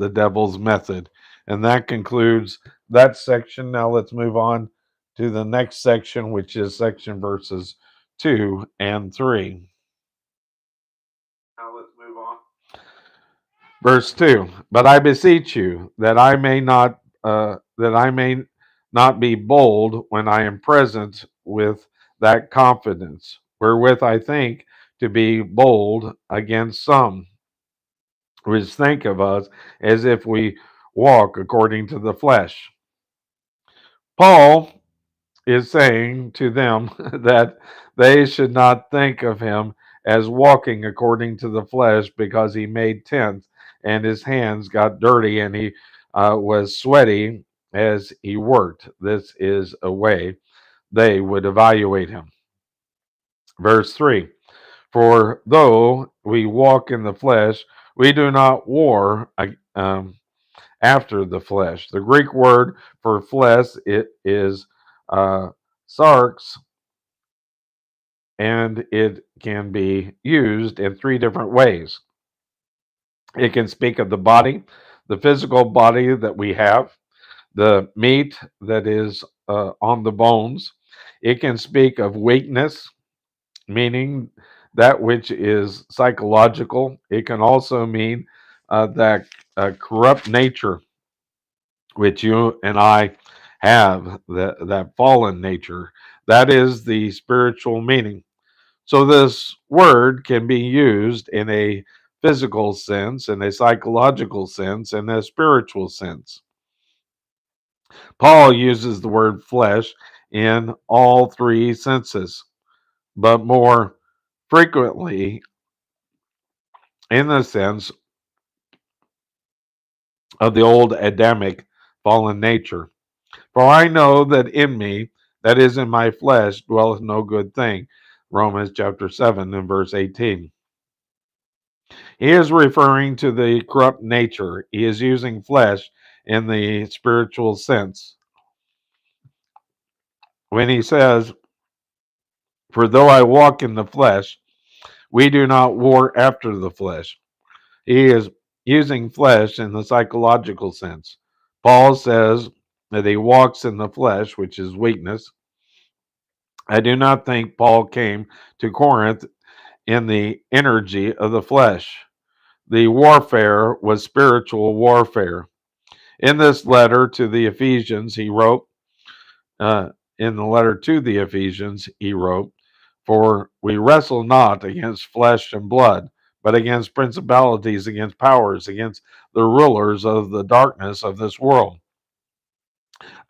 the devil's method. And that concludes that section. Now let's move on to the next section, which is section verses 2 and 3. Now let's move on. Verse 2. But I beseech you that I may not be bold when I am present with that confidence, wherewith I think to be bold against some, which think of us as if we walk according to the flesh. Paul is saying to them that they should not think of him as walking according to the flesh because he made tents and his hands got dirty and he was sweaty as he worked. This is a way they would evaluate him. Verse 3. For though we walk in the flesh, we do not war after the flesh. The Greek word for flesh it is sarx, and it can be used in three different ways. It can speak of the body, the physical body that we have, the meat that is on the bones. It can speak of weakness, meaning that which is psychological. It can also mean that corrupt nature which you and I have, that fallen nature. That is the spiritual meaning. So this word can be used in a physical sense, in a psychological sense, and a spiritual sense. Paul uses the word flesh in all three senses, but more frequently in the sense of the old Adamic fallen nature. For I know that in me, that is in my flesh, dwelleth no good thing. Romans chapter 7 and verse 18. He is referring to the corrupt nature. He is using flesh in the spiritual sense. When he says, for though I walk in the flesh, we do not war after the flesh. He is using flesh in the psychological sense. Paul says that he walks in the flesh, which is weakness. I do not think Paul came to Corinth in the energy of the flesh. The warfare was spiritual warfare. In this letter to the Ephesians, he wrote, in the letter to the Ephesians, he wrote, for we wrestle not against flesh and blood, but against principalities, against powers, against the rulers of the darkness of this world,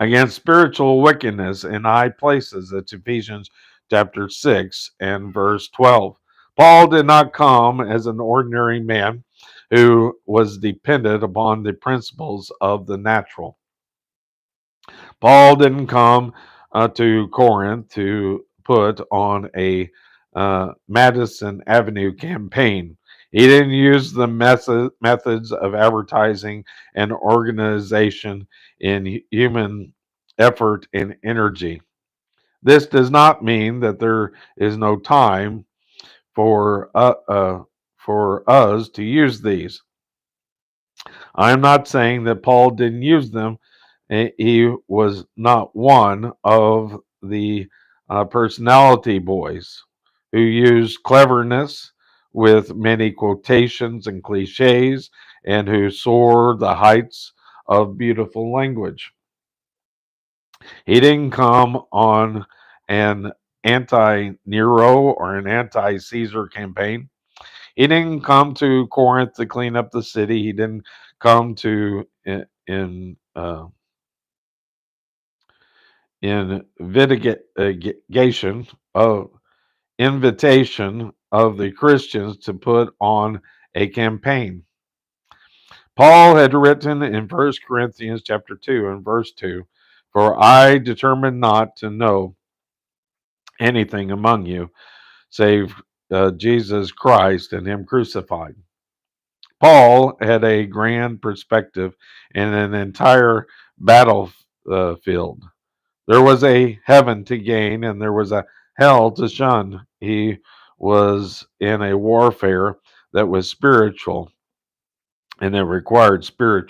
against spiritual wickedness in high places. That's Ephesians chapter 6 and verse 12. Paul did not come as an ordinary man who was dependent upon the principles of the natural. Paul didn't come to Corinth to put on a Madison Avenue campaign. He didn't use the methods of advertising and organization in human effort and energy. This does not mean that there is no time for us to use these. I'm not saying that Paul didn't use them. He was not one of the personality boys who used cleverness with many quotations and cliches and who soared the heights of beautiful language. He didn't come on an anti Nero or an anti Caesar campaign. He didn't come to Corinth to clean up the city. He didn't come to in of invitation of the Christians to put on a campaign. Paul had written in 1 Corinthians chapter 2 and verse 2, for I determined not to know anything among you save Jesus Christ and him crucified. Paul had a grand perspective in an entire battlefield. There was a heaven to gain and there was a hell to shun. He was in a warfare that was spiritual. and it required spiritual